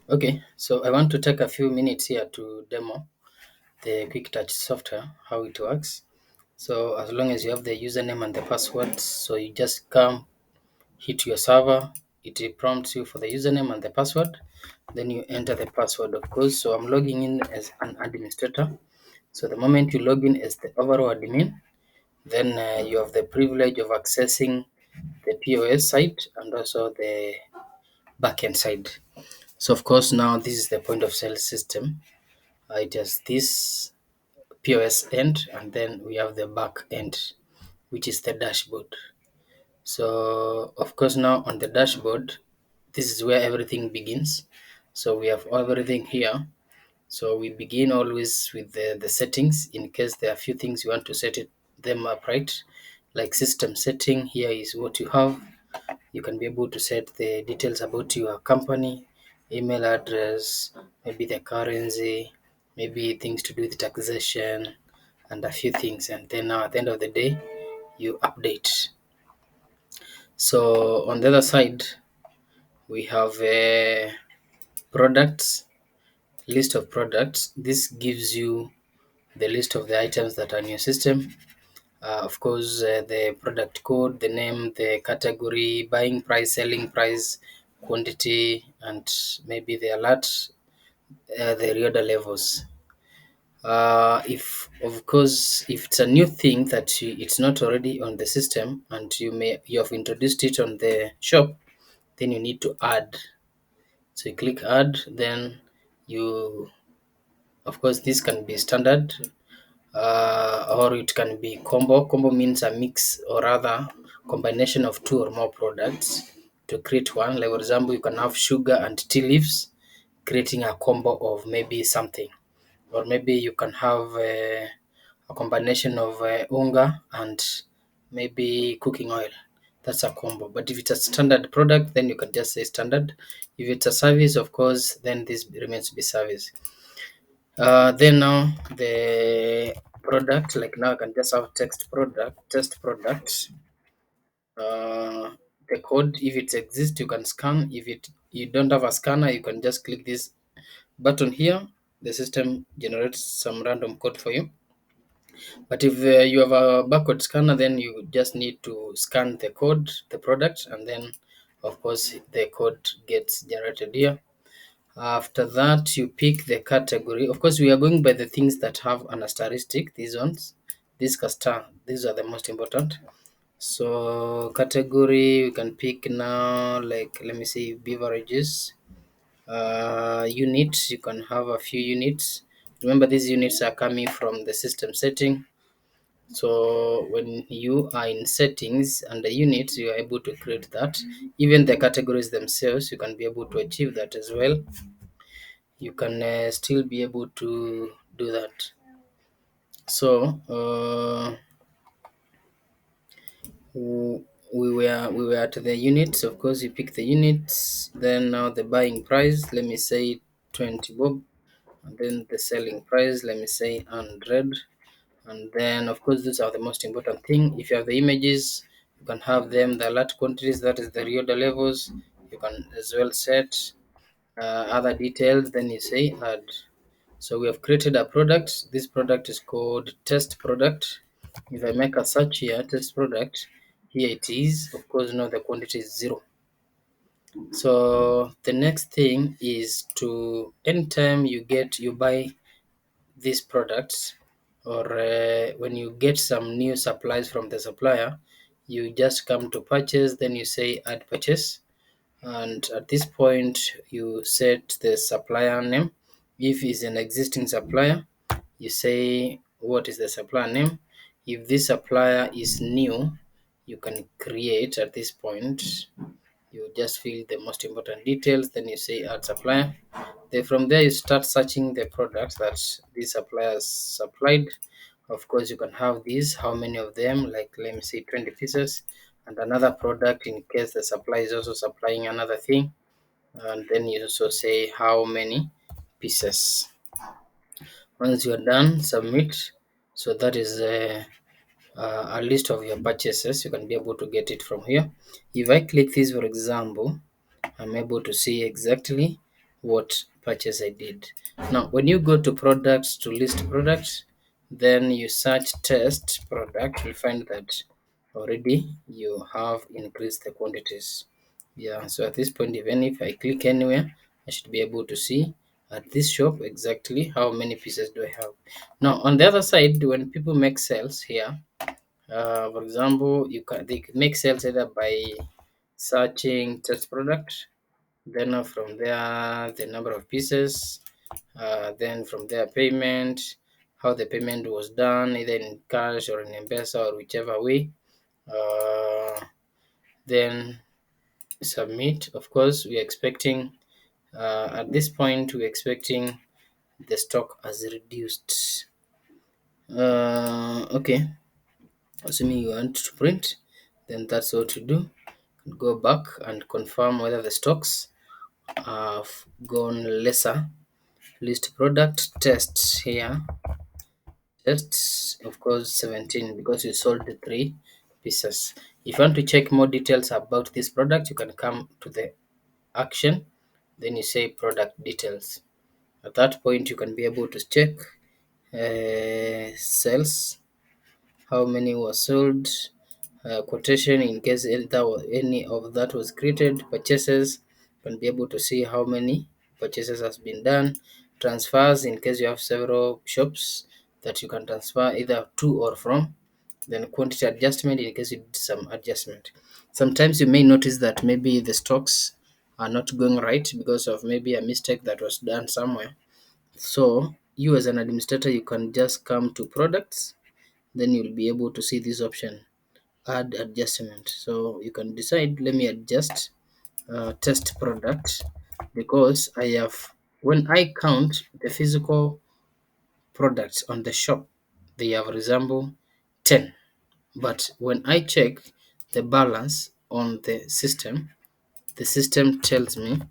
Okay, so I want to take a few minutes here to demo the QuickTouch software, how it works. So as long as you have the username and the password, so you just come, hit your server, it prompts you for the username and the password, then you enter the password, of course. So I'm logging in as an administrator. So the moment you log in as the overall admin, then you have the privilege of accessing the POS site and also the backend side. So of course now this is the point of sale system. It has this POS end, and then we have the back end, which is the dashboard. So of course now on the dashboard, this is where everything begins. So we have everything here. So we begin always with the settings in case there are a few things you want to set them up right. Like system setting, here is what you have. You can be able to set the details about your company, email address, maybe the currency, maybe things to do with taxation, and a few things. And then now at the end of the day, you update. So on the other side, we have a products list of products. This gives you the list of the items that are in your system. Of course, the product code, the name, the category, buying price, selling price, quantity, and maybe the alert, the reorder levels. If of course, if it's a new thing that it's not already on the system and you have introduced it on the shop, then you need to add. So you click add, then you, of course, this can be standard or it can be combo. Combo means a mix or rather combination of two or more products to create one. Like for example, you can have sugar and tea leaves, creating a combo of maybe something, or maybe you can have a combination of unga and maybe cooking oil. That's a combo. But if it's a standard product, then you can just say standard. If it's a service, of course, then this remains to be service. Then now the product, like now I can just have test product. Uh, the code, if it exists, you can scan. If it you don't have a scanner, you can just click this button here. The system generates some random code for you. But if you have a barcode scanner, then you just need to scan the code, the product, and then of course the code gets generated here. After that, you pick the category. Of course, we are going by the things that have an asterisk. These ones, these are the most important. So category, we can pick now. Like let me see, beverages. Units, you can have a few units. Remember, these units are coming from the system setting. So when you are in settings and the units, you are able to create that. Even the categories themselves, you can be able to achieve that as well. You can still be able to do that. So we were at the units. Of course, you pick the units. Then now the buying price. Let me say 20 bob, and then the selling price. Let me say 100. And then of course these are the most important thing. If you have the images, you can have them. The alert quantities, that is the reorder levels. You can as well set other details. Then you say add. So we have created a product. This product is called test product. If I make a search here, test product, here it is. Of course, now the quantity is 0. So the next thing is to anytime you buy these products, or when you get some new supplies from the supplier, you just come to purchase, then you say add purchase, and at this point you set the supplier name. If it's an existing supplier, you say what is the supplier name. If this supplier is new, you can create at this point. You just fill the most important details, then you say add supplier. Then from there you start searching the products that these suppliers supplied. Of course, you can have these, how many of them, like let me say 20 pieces, and another product in case the supplier is also supplying another thing. And then you also say how many pieces. Once you're done, submit. So that is a list of your purchases. You can be able to get it from here. If I click this, for example, I'm able to see exactly what purchase I did. Now, when you go to products to list products, then you search test product, you'll find that already you have increased the quantities. Yeah, so at this point, even if I click anywhere, I should be able to see at this shop exactly how many pieces do I have. Now, on the other side, when people make sales here, for example, they can make sales either by searching test product, then from there the number of pieces, then from there payment, how the payment was done, either in cash or in M-Pesa or whichever way. Then submit. Of course, we're expecting at this point we're expecting the stock has reduced. Okay, assuming you want to print, then that's what to do. Go back and confirm whether the stocks have gone lesser. List product tests here. Tests, of course, 17 because you sold the 3 pieces. If you want to check more details about this product, you can come to the action, then you say product details. At that point, you can be able to check sales, how many were sold, quotation in case any of that was created, purchases, you can be able to see how many purchases has been done, transfers in case you have several shops that you can transfer either to or from, then quantity adjustment in case you did some adjustment. Sometimes you may notice that maybe the stocks are not going right because of maybe a mistake that was done somewhere. So you as an administrator, you can just come to products, then you'll be able to see this option, add adjustment. So you can decide, let me adjust test product, because I have, when I count the physical products on the shop, they have resemble 10. But when I check the balance on the system tells me,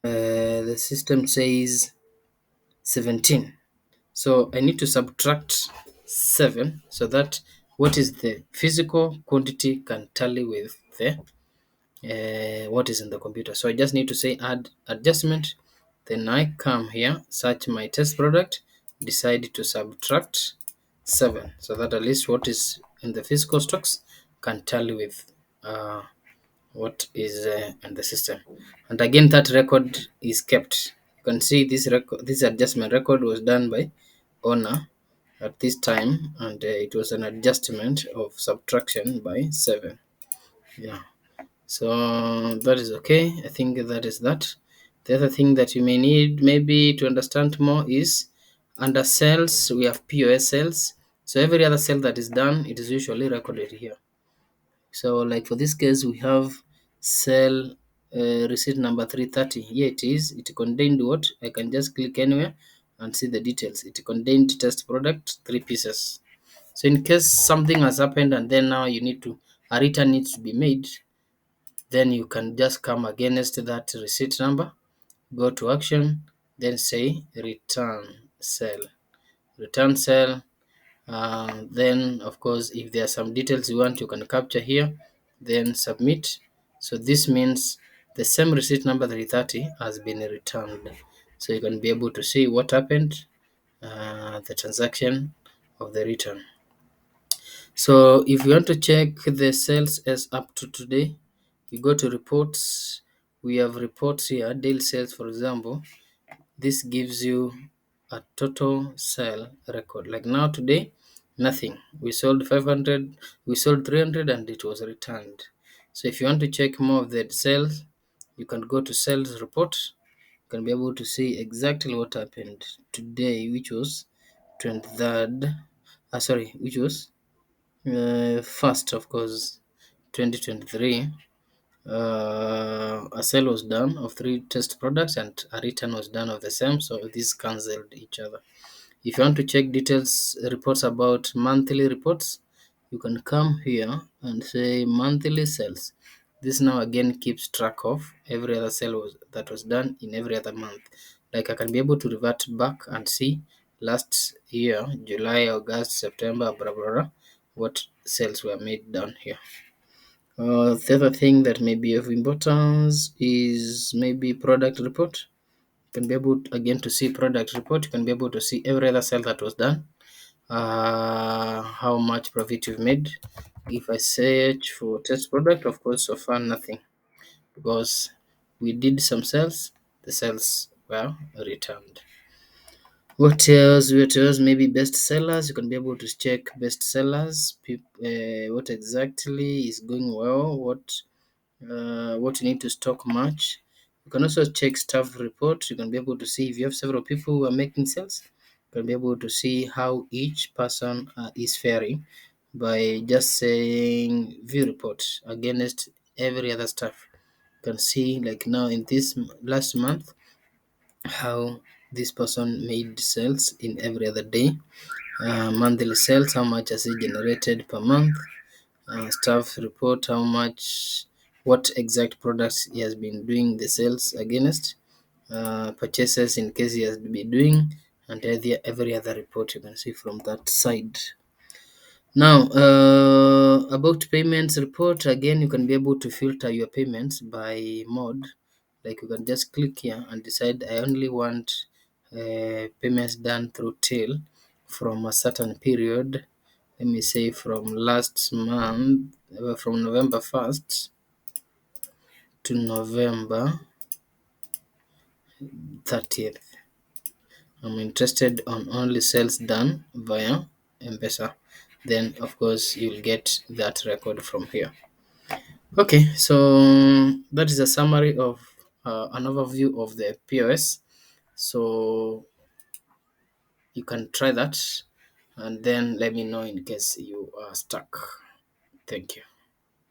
the system says 17. So I need to subtract 7 so that what is the physical quantity can tally with the what is in the computer. So I just need to say add adjustment. Then I come here, search my test product, decide to subtract 7 so that at least what is in the physical stocks can tally with what is in the system. And again, that record is kept. You can see this adjustment record was done by owner at this time, and it was an adjustment of subtraction by 7. Yeah, so that is okay. I think that is that. The other thing that you may need maybe to understand more is under sales we have POS sales. So every other sale that is done, it is usually recorded here. So like for this case, we have cell receipt number 330. Here it is. It contained what? I can just click anywhere and see the details. It contained test product, 3 pieces. So in case something has happened and then now you need to, a return needs to be made, then you can just come against that receipt number, go to action, then say return cell. Return cell. Then of course if there are some details you want, you can capture here, then submit. So this means the same receipt number 330 has been returned, so you can be able to see what happened, the transaction of the return. So if you want to check the sales as up to today, you go to reports. We have reports here, daily sales for example. This gives you a total sale record. Like now today, nothing. We sold 500, we sold 300 and it was returned. So if you want to check more of the sales, you can go to sales report. You can be able to see exactly what happened today, which was 23rd, which was first, of course, 2023. A sale was done of 3 test products and a return was done of the same, so these cancelled each other. If you want to check details reports about monthly reports, you can come here and say monthly sales. This now again keeps track of every other that was done in every other month. Like I can be able to revert back and see last year, July, August, September, blah blah blah, what sales were made down here. The other thing that may be of importance is maybe product report. You can be able again to see product report. You can be able to see every other sale that was done, how much profit you've made. If I search for test product, of course, so far nothing, because we did some sales, the sales were returned. What else? What else? Maybe best sellers. You can be able to check best sellers. What exactly is going well? What you need to stock much. You can also check staff report. You can be able to see if you have several people who are making sales. You can be able to see how each person is faring by just saying view report against every other staff. You can see like now in this last month how this person made sales in every other day. Monthly sales, how much has he generated per month? Staff report, how much, what exact products he has been doing the sales against, purchases in case he has been doing, and every other report you can see from that side. Now, about payments report, again, you can be able to filter your payments by mode. Like you can just click here and decide I only want payments done through till from a certain period. Let me say from last month, from November 1st to November 30th. I'm interested on only sales done via M-Pesa. Then, of course, you'll get that record from here. Okay, so that is a summary of an overview of the POS. So you can try that and then let me know in case you are stuck. Thank you.